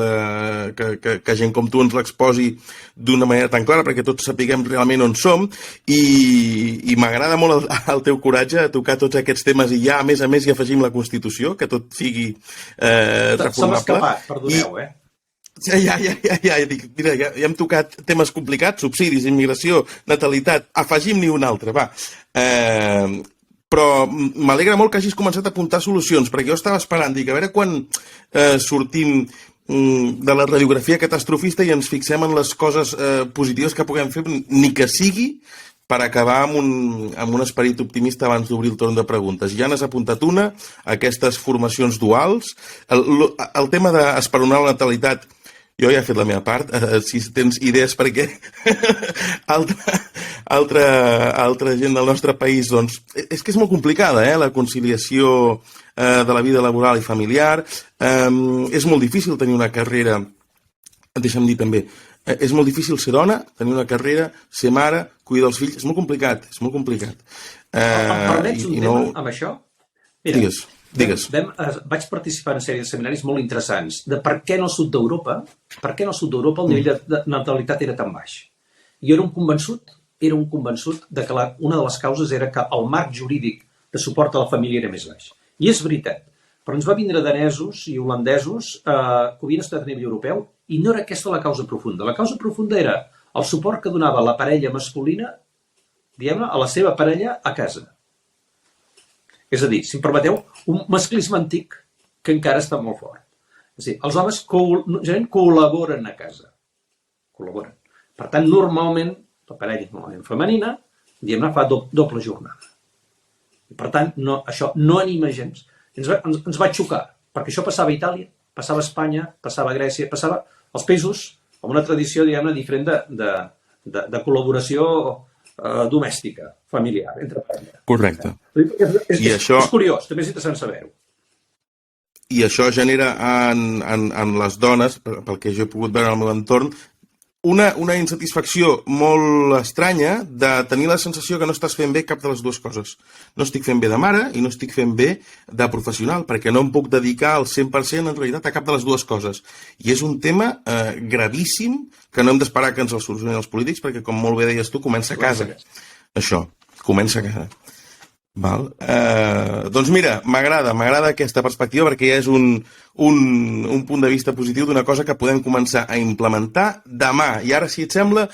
que gent com tu ens l'exposi d'una manera tan clara perquè tots sapiguem realment on som i m'agrada molt el teu coratge a tocar tots aquests temes i ja, a més, hi afegim la Constitució, que tot sigui reformable. Se m'ha escapat, perdoneu, Ja, mira, ja hem tocat temes complicats, subsidis, immigració, natalitat, afegim-n'hi un altre, va. Però m'alegra molt que hagis començat a apuntar solucions, perquè jo estava esperant, dic, a veure quan sortim de la radiografia catastrofista i ens fixem en les coses positives que puguem fer, ni que sigui per acabar amb un esperit optimista abans d'obrir el torn de preguntes. Ja n'has apuntat una, aquestes formacions duals, el tema d'esperonar la natalitat. Jo ja he fet la meva part, si tens idees perquè altra gent del nostre país, doncs, és que és molt complicada, la conciliació de la vida laboral i familiar, és molt difícil tenir una carrera, deixa'm dir també, és molt difícil ser dona, tenir una carrera, ser mare, cuidar dels fills, és molt complicat, és molt complicat. Em permets un tema amb això? Mira, Digues. Vaig participar en una sèrie de seminaris molt interessants de per què en el sud d'Europa el nivell de natalitat era tan baix. Jo era un convençut de que una de les causes era que el marc jurídic de suport a la família era més baix. I és veritat, però ens va vindre danesos i holandesos que havien estat a nivell europeu i no era aquesta la causa profunda. La causa profunda era el suport que donava la parella masculina, diguem-ne, a la seva parella a casa. És a dir, si em permeteu, un masclisme antic que encara està molt fort. És a dir, els homes col·laboren a casa. Col·laboren. Per tant, normalment, la parella normalment femenina, diguem-ne, fa doble jornada. I per tant, això no anima gens. Ens va xocar, perquè això passava a Itàlia, passava a Espanya, passava a Grècia, passava als països amb una tradició, diguem-ne, diferent de col·laboració domèstica, familiar, entre parella. Correcte. És curiós, també és interessant saber-ho. I això genera en les dones, pel que jo he pogut veure en el meu entorn, una insatisfacció molt estranya de tenir la sensació que no estàs fent bé cap de les dues coses. No estic fent bé de mare i no estic fent bé de professional, perquè no em puc dedicar al 100% en realitat a cap de les dues coses. I és un tema gravíssim que no hem d'esperar que ens el solucionin els polítics, perquè, com molt bé deies tu, comença a casa. Això, comença a casa. Val? Doncs mira, m'agrada aquesta perspectiva perquè ja és un punt de vista positiu d'una cosa que podem començar a implementar demà. I ara, si et sembla,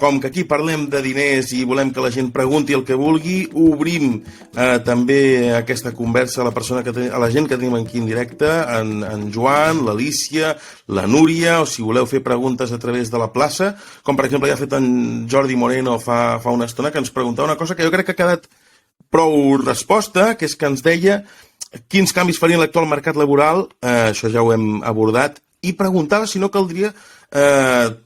com que aquí parlem de diners i volem que la gent pregunti el que vulgui, obrim també aquesta conversa a la gent que tenim aquí en directe, en Joan, l'Alícia, la Núria, o si voleu fer preguntes a través de la plaça, com per exemple ja ha fet en Jordi Moreno fa una estona, que ens preguntava una cosa que jo crec que ha quedat prou resposta, que és que ens deia quins canvis faria l'actual mercat laboral, això ja ho hem abordat, i preguntava si no caldria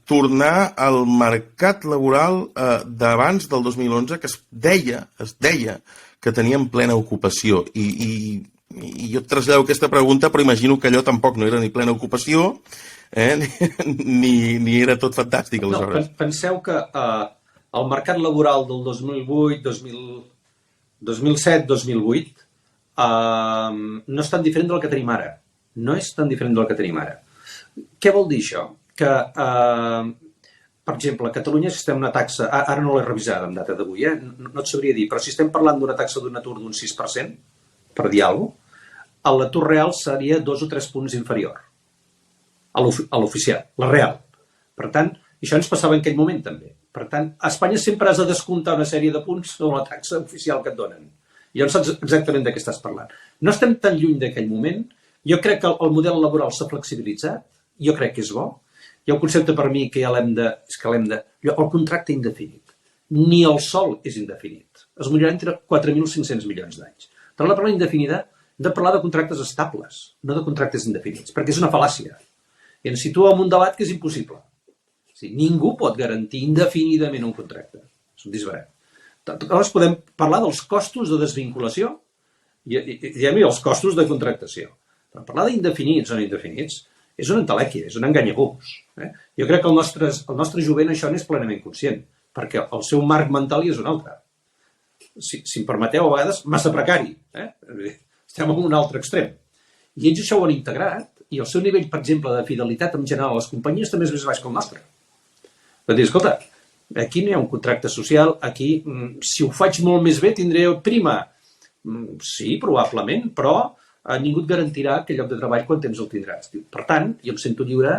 tornar al mercat laboral d'abans del 2011, que es deia que teníem plena ocupació. I jo et trasllado aquesta pregunta, però imagino que allò tampoc no era ni plena ocupació, ni era tot fantàstic, aleshores. No, penseu que el mercat laboral del 2008, 2007, 2008 no és tan diferent del que tenim ara. No és tan diferent del que tenim ara. Què vol dir això? Que, per exemple, a Catalunya si estem una taxa, ara no l'he revisada en data d'avui, no et sabria dir, però si estem parlant d'una taxa d'un atur d'un 6%, per dir alguna cosa, l'atur real seria 2 o 3 punts inferior a l'oficial, la real. Per tant, això ens passava en aquell moment també. Per tant, a Espanya sempre has de descomptar una sèrie de punts sobre la taxa oficial que et donen. I llavors saps exactament de què estàs parlant. No estem tan lluny d'aquell moment. Jo crec que el model laboral s'ha flexibilitzat. Jo crec que és bo. Hi ha un concepte per mi que ja l'hem de... El contracte indefinit. Ni el sol és indefinit. Es morirà entre 4.500 milions d'anys. Per la paraula indefinida, hem de parlar de contractes estables, no de contractes indefinits, perquè és una fal·làcia. I ens situa en un debat que és impossible. O sigui, ningú pot garantir indefinidament un contracte. És un disbarat. Llavors podem parlar dels costos de desvinculació i els costos de contractació. Però parlar d'indefinits o no indefinits és una entelèquia, és un enganyabús. Jo crec que el nostre jovent això n'és plenament conscient, perquè el seu marc mental és un altre. Si em permeteu, a vegades, massa precari. Estem en un altre extrem. I ells això ho han integrat i el seu nivell, per exemple, de fidelitat en general a les companyies també és més baix que el nostre. Per dir, escolta, aquí no hi ha un contracte social, aquí, si ho faig molt més bé, tindré prima. Sí, probablement, però ningú et garantirà aquell lloc de treball quan temps el tindràs. Per tant, jo em sento lliure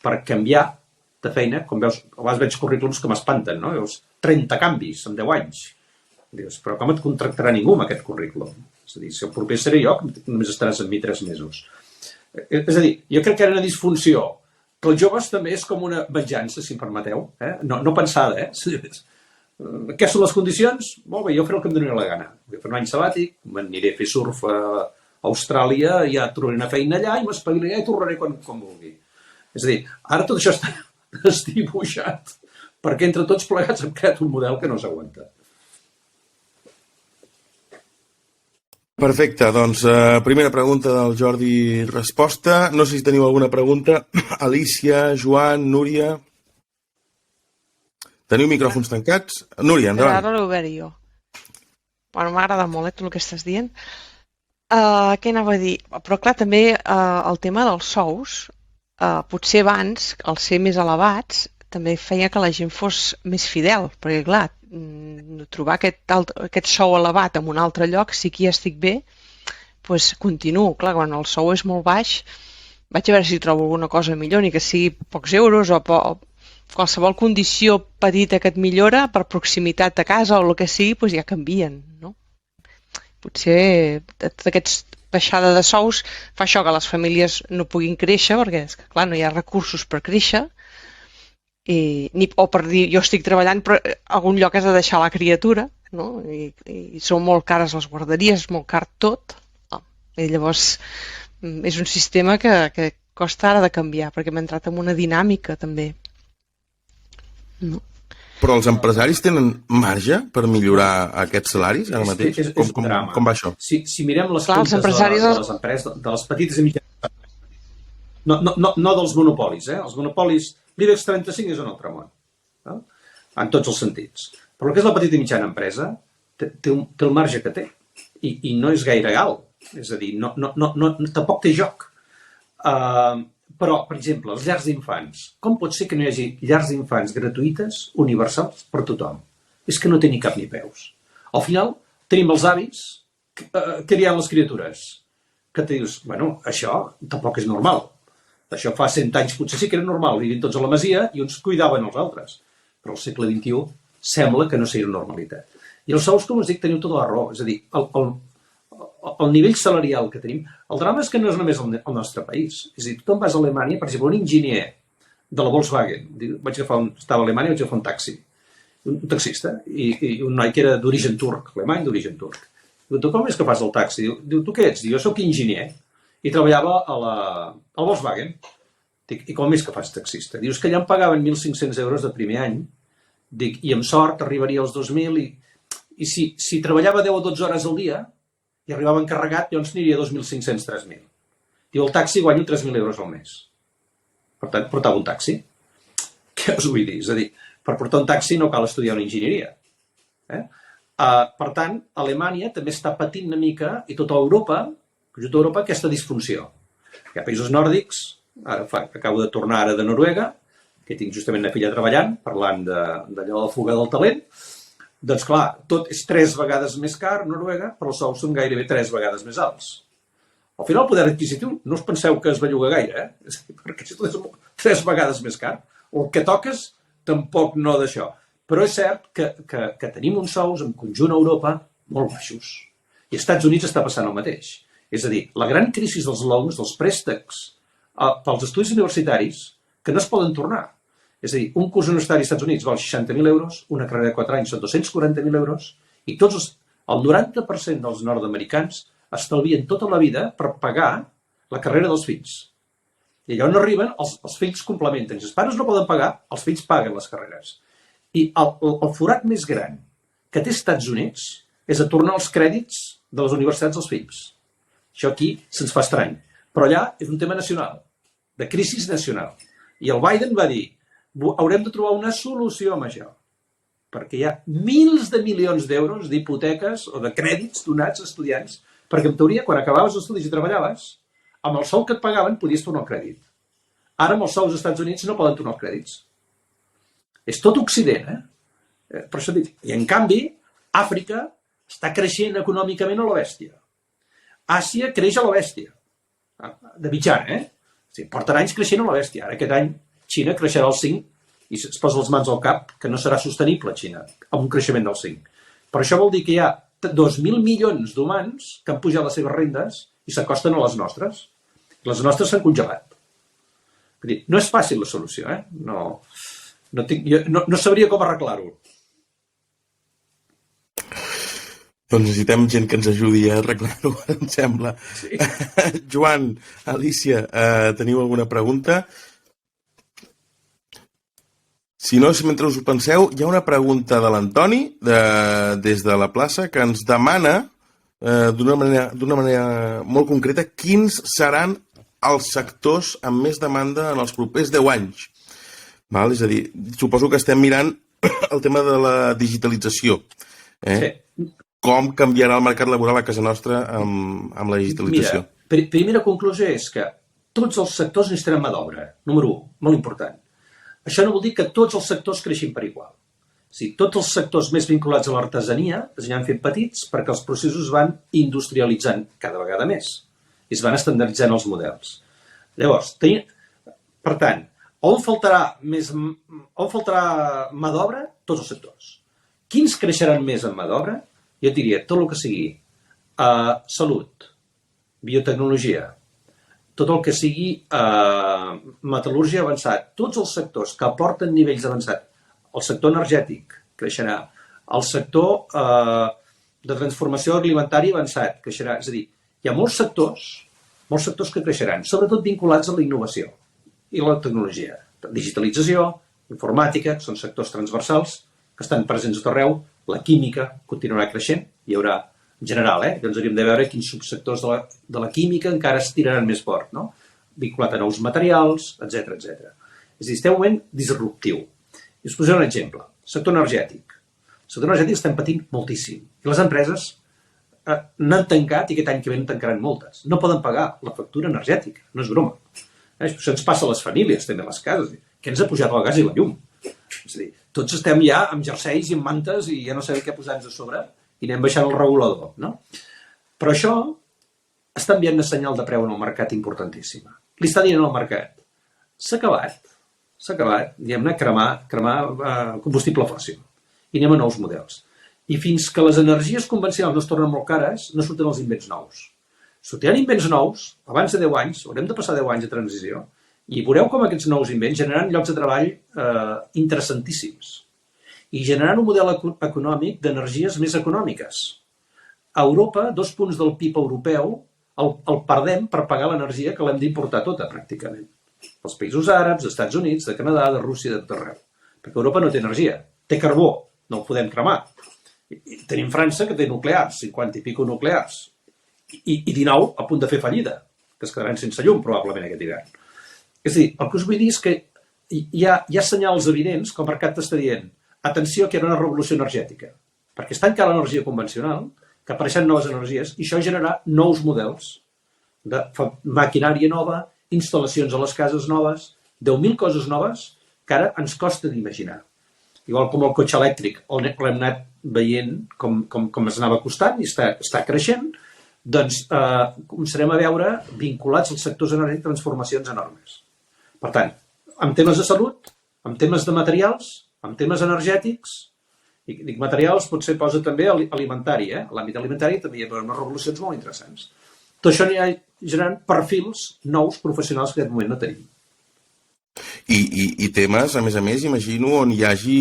per canviar de feina, com veus, a vegades veig currículums que m'espanten, no? Veus 30 canvis en 10 anys. Dius, però com et contractarà ningú amb aquest currículum? És a dir, si el proper seré jo, només estaràs amb mi 3 mesos. És a dir, jo crec que era una disfunció. Que els joves també és com una venjança, si em permeteu. No pensada, Què són les condicions? Molt bé, jo faré el que em doni la gana. Vull fer un any sabàtic, m'aniré a fer surf a Austràlia, ja trobaré una feina allà i m'espavilaré i tornaré quan vulgui. És a dir, ara tot això està desdibuixat perquè entre tots plegats hem creat un model que no s'aguanta. Perfecte, doncs primera pregunta del Jordi, resposta. No sé si teniu alguna pregunta. Alicia, Joan, Núria... Teniu micròfons tancats? Núria, endavant. Ara l'he obert jo. Bueno, m'agrada molt, tot el que estàs dient. Què anava a dir? Però clar, també el tema dels sous, potser abans, al ser més elevats, també feia que la gent fos més fidel, perquè clar, trobar aquest sou elevat en un altre lloc, si aquí ja estic bé, doncs continuo. Clar, quan el sou és molt baix, vaig a veure si trobo alguna cosa millor, ni que sigui pocs euros o qualsevol condició petita que et millora per proximitat a casa o el que sigui, doncs ja canvien, no? Potser aquesta baixada de sous fa això que les famílies no puguin créixer, perquè és que, clar, no hi ha recursos per créixer, o per dir, jo estic treballant però a algun lloc has de deixar la criatura, no? I són molt cares les guarderies, és molt car tot, i llavors és un sistema que costa ara de canviar, perquè hem entrat en una dinàmica també. No. Però els empresaris tenen marge per millorar aquests salaris ara mateix? Com va això? Si mirem les comptes de les empreses, de les petites i mitjanes, no dels monopolis, els monopolis, l'IBEX 35 és un altre món, en tots els sentits. Però el que és la petita i mitjana empresa té el marge que té i no és gaire alt, és a dir, tampoc té joc. Però, per exemple, les llars d'infants. Com pot ser que no hi hagi llars d'infants gratuïtes, universals, per tothom? És que no té ni cap ni peus. Al final, tenim els avis que crien les criatures. Que te dius, bueno, això tampoc és normal. Això fa 100 anys potser sí que era normal. Vivien tots a la masia i uns cuidaven els altres. Però al segle XXI sembla que no sigui una normalitat. I els sous, com us dic, teniu tota la raó. És a dir, el nivell salarial que tenim, el drama és que no és només el nostre país. És a dir, tu te'n vas a Alemanya, per exemple, un enginyer de la Volkswagen, estava a Alemanya i vaig agafar un taxi, un taxista, i un noi que era d'origen turc, alemany d'origen turc. Diu, tu com és que fas el taxi? Diu, tu què ets? Diu, jo sóc enginyer i treballava al Volkswagen. Dic, i com és que fas taxista? Dius que allà em pagaven 1.500 euros de primer any. Dic, i amb sort arribaria als 2.000 i si treballava 10 o 12 hores al dia i arribava encarregat, llavors aniria a 2.500, 3.000. Diu, el taxi guanyo 3.000 euros al mes. Per tant, portava un taxi. Què us vull dir? És a dir, per portar un taxi no cal estudiar una enginyeria. Per tant, Alemanya també està patint una mica, i tota Europa, aquesta disfunció. Hi ha països nòrdics, acabo de tornar ara de Noruega, que tinc justament una filla treballant, parlant d'allò de fuga del talent. Doncs clar, tot és 3 vegades més car, Noruega, però els sous són gairebé 3 vegades més alts. Al final, el poder adquisitiu, no us penseu que es belluga gaire, perquè és 3 vegades més car. El que toques, tampoc no d'això. Però és cert que tenim uns sous en conjunt a Europa molt baixos. I als Estats Units està passant el mateix. És a dir, la gran crisi dels loans, dels préstecs pels estudis universitaris, que no es poden tornar. És a dir, un curs universitari als Estats Units val 60.000 euros, una carrera de 4 anys són 240.000 euros, i el 90% dels nord-americans estalvien tota la vida per pagar la carrera dels fills. I allà on arriben, els fills complementen. Si els pares no poden pagar, els fills paguen les carreres. I el forat més gran que té Estats Units és a tornar els crèdits de les universitats als fills. Això aquí se'ns fa estrany. Però allà és un tema nacional, de crisi nacional. I el Biden va dir, haurem de trobar una solució amb això, perquè hi ha milers de milions d'euros d'hipoteques o de crèdits donats a estudiants, perquè en teoria, quan acabaves els estudis i treballaves, amb el sou que et pagaven podies tornar el crèdit. Ara amb els sous als Estats Units no poden tornar els crèdits. És tot Occident, Per això dic. I en canvi, Àfrica està creixent econòmicament a la bèstia. Àsia creix a la bèstia. De mitjana, O sigui, porten anys creixent a la bèstia. Ara aquest any Xina creixerà al 5 i es posa les mans al cap que no serà sostenible Xina amb un creixement del 5. Però això vol dir que hi ha 2.000 milions d'humans que han pujat les seves rendes i s'acosten a les nostres. Les nostres s'han congelat. Vull dir, no és fàcil la solució, No sabria com arreglar-ho. Doncs necessitem gent que ens ajudi a arreglar-ho, em sembla. Sí. Joan, Alicia, teniu alguna pregunta? Si no, mentre us ho penseu, hi ha una pregunta de l'Antoni, des de la plaça, que ens demana, d'una manera molt concreta, quins seran els sectors amb més demanda en els propers 10 anys. És a dir, suposo que estem mirant el tema de la digitalització. Sí. Com canviarà el mercat laboral a casa nostra amb la digitalització? Mira, primera conclusió és que tots els sectors necessitaran mà d'obra. Número 1, molt important. Això no vol dir que tots els sectors creixin per igual. Tots els sectors més vinculats a l'artesania es aniran fent petits perquè els processos van industrialitzant cada vegada més i es van estandarditzant els models. Llavors, per tant, on faltarà mà d'obra? Tots els sectors. Quins creixeran més en mà d'obra? Jo et diria tot el que sigui salut, biotecnologia, tot el que sigui metal·lúrgia avançat, tots els sectors que aporten nivells avançats, el sector energètic creixerà, el sector de transformació alimentària avançat creixerà. És a dir, hi ha molts sectors que creixeran, sobretot vinculats a la innovació i la tecnologia. Digitalització, informàtica, són sectors transversals que estan presents a tot arreu. La química continuarà creixent, hi haurà en general, doncs hauríem de veure quins subsectors de la química encara es tiraran més fort, vinculat a nous materials, etc. És a dir, estem en un moment disruptiu. I us posaré un exemple. Sector energètic. El sector energètic estem patint moltíssim. I les empreses n'han tancat i aquest any que ve en tancaran moltes. No poden pagar la factura energètica, no és broma. Això ens passa a les famílies, també a les cases. Què ens ha pujat el gas i la llum? És a dir, tots estem ja amb jerseis i amb mantes i ja no sabem què posar-nos a sobre i anem baixant el regulador, Però això està enviant un senyal de preu en el mercat importantíssima. Li està dient al mercat, s'ha acabat, diguem-ne, cremar combustible fòssil i anem a nous models. I fins que les energies convencionals no es tornen molt cares, no surten els invents nous. Sortiran invents nous, abans de 10 anys, haurem de passar 10 anys de transició, i veureu com aquests nous invents generaran llocs de treball interessantíssims i generaran un model econòmic d'energies més econòmiques. a Europa, 2 punts del PIB europeu el perdem per pagar l'energia que l'hem d'importar tota, pràcticament. Els països àrabs, Estats Units, de Canadà, de Rússia, de tot arreu. Perquè Europa no té energia. Té carbó, no el podem cremar. I tenim França, que té nuclears, 50 i pico nuclears. I 19 a punt de fer fallida, que es quedaran sense llum, probablement, aquest hivern. És a dir, el que us vull dir és que hi ha senyals evidents que el mercat t'està dient atenció, que era una revolució energètica. Perquè està encara l'energia convencional, que apareixen noves energies, i això generarà nous models de maquinària nova, instal·lacions a les cases noves, 10.000 coses noves que ara ens costa d'imaginar. Igual com el cotxe elèctric, on l'hem anat veient com es anava costant i està creixent, doncs començarem a veure vinculats als sectors energètics transformacions enormes. Per tant, en temes de salut, en temes de materials, en temes energètics, i dic materials, potser posa també alimentari, l'àmbit alimentari també hi ha unes revolucions molt interessants. Tot això anirà generant perfils nous professionals que en aquest moment no tenim. I temes, a més, imagino on hi hagi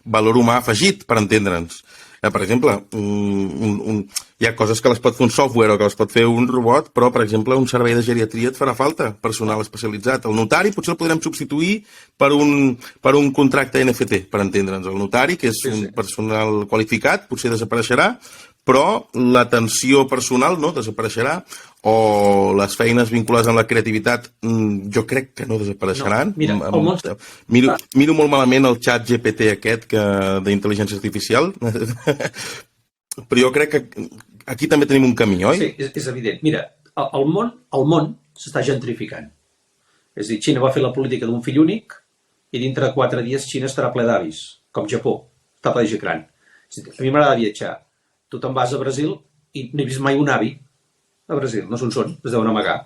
valor humà afegit, per entendre'ns. Per exemple, hi ha coses que les pot fer un software o que les pot fer un robot, però, per exemple, un servei de geriatria et farà falta, personal especialitzat. El notari potser el podrem substituir per un contracte NFT, per entendre'ns. El notari, que és un personal qualificat, potser desapareixerà, però l'atenció personal no desapareixerà, o les feines vinculades amb la creativitat jo crec que no desapareixeran. No, miro molt malament el xat GPT aquest d'intel·ligència artificial, però jo crec que aquí també tenim un camí, oi? Sí, és evident. Mira, el món s'està gentrificant. És a dir, Xina va fer la política d'un fill únic i dintre de 4 dies Xina estarà ple d'avis, com Japó, està ple de gent gran. A mi m'agrada viatjar. Tu te'n vas a Brasil i no he vist mai un avi a Brasil, no són, es deuen amagar.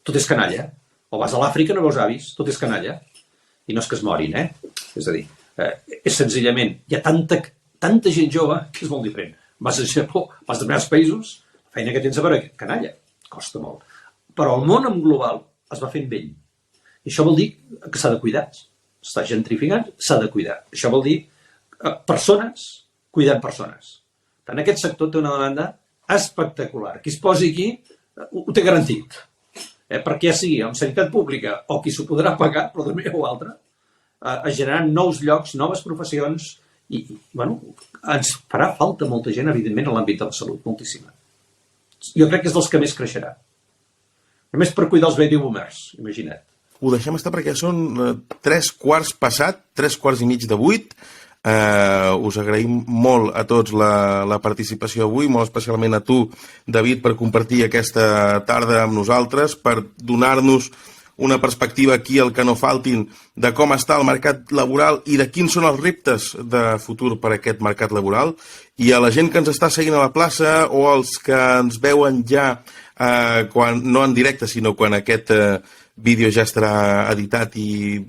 Tot és canalla. O vas a l'Àfrica, no veus avis, tot és canalla. I no és que es morin, És a dir, és senzillament, hi ha tanta gent jove que és molt diferent. Vas a Japó, vas a determinats països, la feina que tens a veure, canalla, costa molt. Però el món en global es va fent vell. I això vol dir que s'ha de cuidar. S'està gentrificant, s'ha de cuidar. Això vol dir persones cuidant persones. En aquest sector té una demanda espectacular. Qui es posi aquí ho té garantit. Perquè ja sigui amb sanitat pública o qui s'ho podrà pagar, però de manera o altra, es generaran nous llocs, noves professions i, ens farà falta molta gent, evidentment, en l'àmbit de la salut, moltíssima. Jo crec que és dels que més creixerà. A més, per cuidar els baby boomers, imagina't. Ho deixem estar perquè són 3:15 passat, 7:45. Us agraïm molt a tots la participació avui, molt especialment a tu, David, per compartir aquesta tarda amb nosaltres, per donar-nos una perspectiva aquí al Que no faltin de com està el mercat laboral i de quins són els reptes de futur per a aquest mercat laboral. I a la gent que ens està seguint a la plaça o els que ens veuen ja no en directe, sinó quan aquest vídeo ja estarà editat i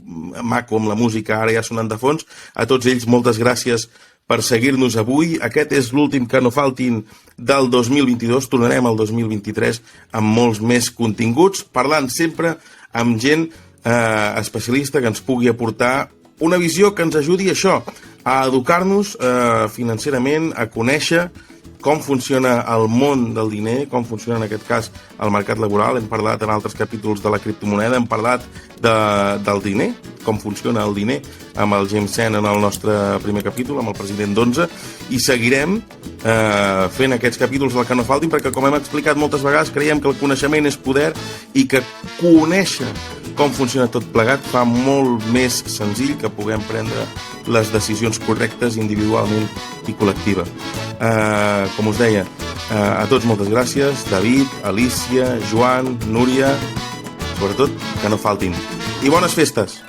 maco amb la música ara ja sonant de fons, a tots ells moltes gràcies per seguir-nos avui. Aquest és l'últim Que no faltin del 2022, tornarem al 2023 amb molts més continguts, parlant sempre amb gent especialista que ens pugui aportar una visió que ens ajudi a això, a educar-nos financerament, a conèixer com funciona el món del diner, com funciona en aquest cas el mercat laboral. Hem parlat en altres capítols de la criptomoneda, hem parlat del diner, com funciona el diner, amb el James Sen en el nostre primer capítol, amb el president d'11, i seguirem fent aquests capítols del Que no faltin, perquè com hem explicat moltes vegades, creiem que el coneixement és poder i que conèixer com funciona tot plegat fa molt més senzill que puguem prendre les decisions correctes individualment i col·lectiva. Com us deia, a tots moltes gràcies, David, Alicia, Joan, Núria, sobretot que no faltin. I bones festes!